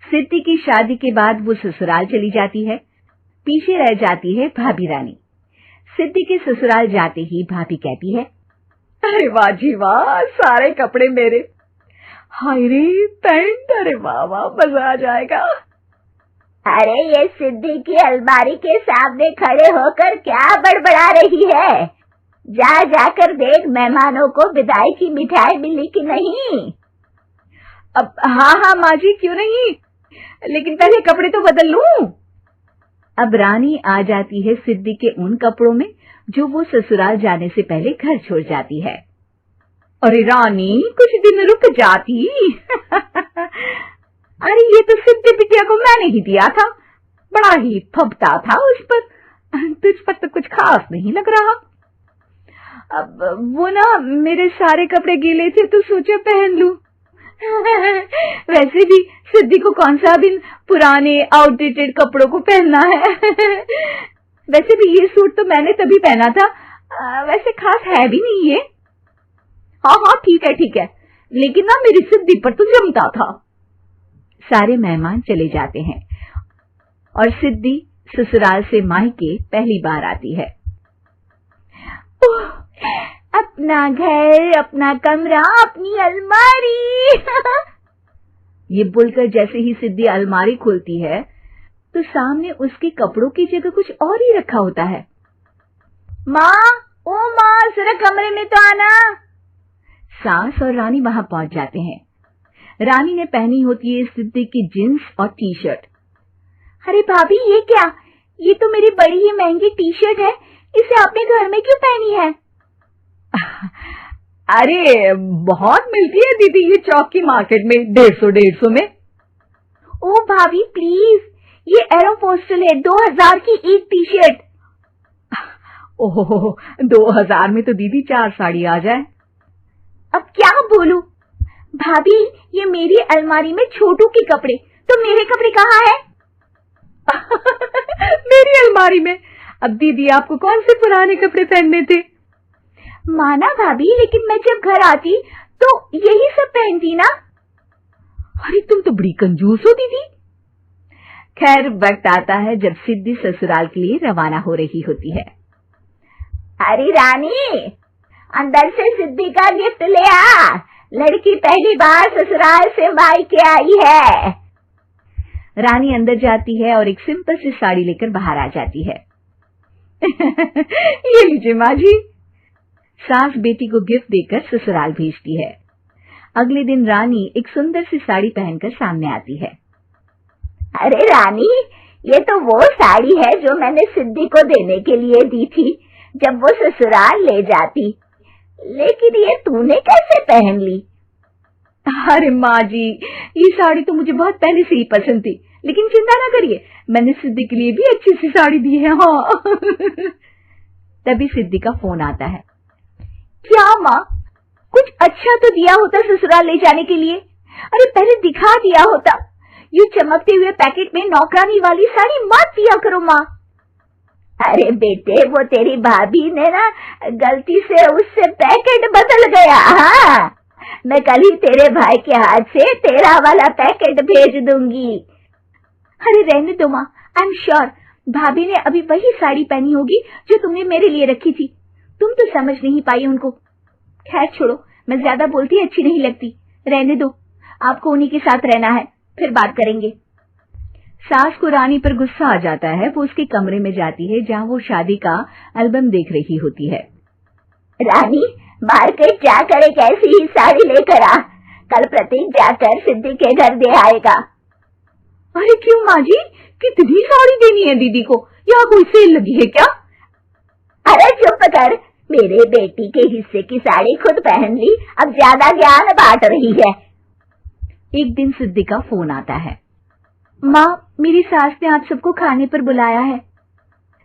सिद्धि की शादी के बाद वो ससुराल चली जाती है। पीछे रह जाती है भाभी रानी। सिद्धि के ससुराल जाते ही भाभी कहती है, अरे वाह जी वाह, सारे कपड़े मेरे। हाय रे पैंट, अरे वाह वाह, मजा आ जाएगा। अरे ये सिद्धि की अलमारी के सामने खड़े होकर क्या बड़बड़ा रही है? जाकर देख मेहमानों को विदाई की मिठाई मिली कि नहीं। अब हाँ माँ जी, क्यों नहीं, लेकिन पहले कपड़े तो बदल लूं। अब रानी आ जाती है सिद्धि के उन कपड़ों में जो वो ससुराल जाने से पहले घर छोड़ जाती है। अरे रानी, कुछ दिन रुक जाती। अरे ये तो सिद्धि बिटिया को मैंने ही दिया था, बड़ा ही फबता था उस पर, तुझ पर तो कुछ खास नहीं लग रहा। अब वो ना मेरे सारे कपड़े गीले थे तो सोचा पहन लूं। वैसे भी सिद्धि को कौन सा भी पुराने आउटडेटेड कपड़ों को पहनना है। वैसे भी ये सूट तो मैंने तभी पहना था, वैसे खास है भी नहीं ये। हाँ ठीक है, लेकिन ना मेरी सिद्धि पर तो जमता था। सारे मेहमान चले जाते हैं और सिद्धि ससुराल से मायके पहली बार आती है। अपना घर, अपना कमरा, अपनी अलमारी। ये बोलकर जैसे ही सिद्धि अलमारी खोलती है तो सामने उसके कपड़ों की जगह कुछ और ही रखा होता है। माँ, ओ माँ, जरा कमरे में तो आना। सास और रानी वहां पहुंच जाते हैं। रानी ने पहनी होती है सिद्धि की जींस और टी शर्ट। अरे भाभी, ये क्या? ये तो मेरी बड़ी ही महंगी टी शर्ट है, इसे आपने घर में क्यों पहनी है? अरे बहुत मिलती है दीदी ये चौक की मार्केट में, 150 में। ओ भाभी प्लीज, ये एरोपोस्टल है, 2000 की एक टी शर्ट। ओहो, 2000 में तो दीदी 4 साड़ी आ जाए। अब क्या बोलूं? भाभी, ये मेरी अलमारी में छोटू के कपड़े, तो मेरे कपड़े कहाँ हैं? मेरी अलमारी में? अब दीदी आपको कौन से पुराने कपड़े पहनने थे? माना भाभी, लेकिन मैं जब घर आती तो यही सब पहनती ना। अरे तुम तो बड़ी कंजूस हो दीदी। खैर, वक्त आता है जब सिद्धि ससुराल के लिए रवाना हो रही होती है। अरे रानी, अंदर से सिद्धि का गिफ्ट ले आ, लड़की पहली बार ससुराल से मायके आई है। रानी अंदर जाती है और एक सिंपल सी साड़ी लेकर बाहर आ जाती है। ये लीजिए माँ जी। सास बेटी को गिफ्ट देकर ससुराल भेजती है। अगले दिन रानी एक सुंदर सी साड़ी पहनकर सामने आती है। अरे रानी, ये तो वो साड़ी है जो मैंने सिद्धि को देने के लिए दी थी जब वो ससुराल ले जाती, लेकिन ये तूने कैसे पहन ली? अरे माँ जी, ये साड़ी तो मुझे बहुत पहले से ही पसंद थी, लेकिन चिंता ना करिए, मैंने सिद्धि के लिए भी अच्छी सी साड़ी दी है। हाँ। तभी सिद्धि का फोन आता है। क्या माँ, कुछ अच्छा तो दिया होता ससुराल ले जाने के लिए। अरे पहले दिखा दिया होता। ये चमकते हुए पैकेट में नौकरानी वाली साड़ी मत दिया करो माँ। अरे बेटे, वो तेरी भाभी ने ना गलती से उससे पैकेट बदल गया। हाँ, मैं कल ही तेरे भाई के हाथ से तेरा वाला पैकेट भेज दूंगी। अरे रहने दो माँ, आई एम श्योर भाभी ने अभी वही साड़ी पहनी होगी जो तुमने मेरे लिए रखी थी। तुम तो समझ नहीं पाई उनको। खैर छोड़ो, मैं ज्यादा बोलती अच्छी नहीं लगती, रहने दो, आपको उन्हीं के साथ रहना है, फिर बात करेंगे। सास को रानी पर गुस्सा आ जाता है। वो उसके कमरे में जाती है जहाँ वो शादी का एल्बम देख रही होती है। रानी, मार्केट जाकर एक ऐसी ही साड़ी लेकर आ, कल प्रतीक जाकर सिद्धि के घर दे आएगा। अरे क्यों माँ जी, कितनी साड़ी देनी है दीदी को? यहाँ कोई सेल लगी है क्या? अरे चुप कर, मेरे बेटी के हिस्से की साड़ी खुद पहन ली, अब ज्यादा ज्ञान बांट रही है। एक दिन सिद्धि का फोन आता है। माँ, मेरी सास ने आप सबको खाने पर बुलाया है।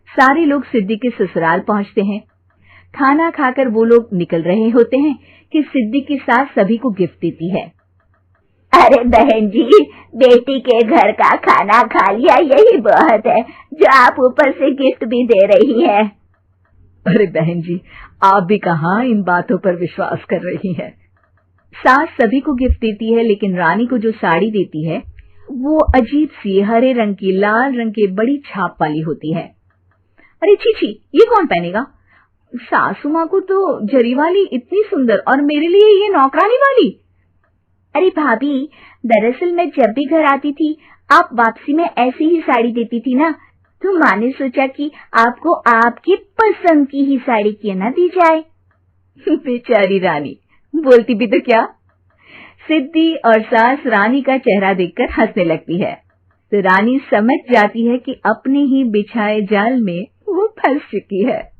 सारे लोग सिद्धि के ससुराल पहुंचते हैं। खाना खाकर वो लोग निकल रहे होते हैं कि सिद्धि की सास सभी को गिफ्ट देती है। अरे बहन जी, बेटी के घर का खाना खा लिया, यही बहुत है, जो आप ऊपर से गिफ्ट भी दे रही है। अरे बहन जी, आप भी कहाँ इन बातों पर विश्वास कर रही हैं। सास सभी को गिफ्ट देती है, लेकिन रानी को जो साड़ी देती है वो अजीब सी हरे रंग की लाल रंग के बड़ी छाप वाली होती है। अरे छी, ये कौन पहनेगा? सासू माँ को तो जरी वाली इतनी सुंदर, और मेरे लिए ये नौकरानी वाली। अरे भाभी, दरअसल मैं जब भी घर आती थी आप वापसी में ऐसी ही साड़ी देती थी ना, तो माँ ने सोचा कि आपको आपकी पसंद की ही साड़ी क्यों ना दी जाए। बेचारी रानी, बोलती भी तो क्या। सिद्धि और सास रानी का चेहरा देखकर हंसने लगती है, तो रानी समझ जाती है कि अपने ही बिछाए जाल में वो फंस चुकी है।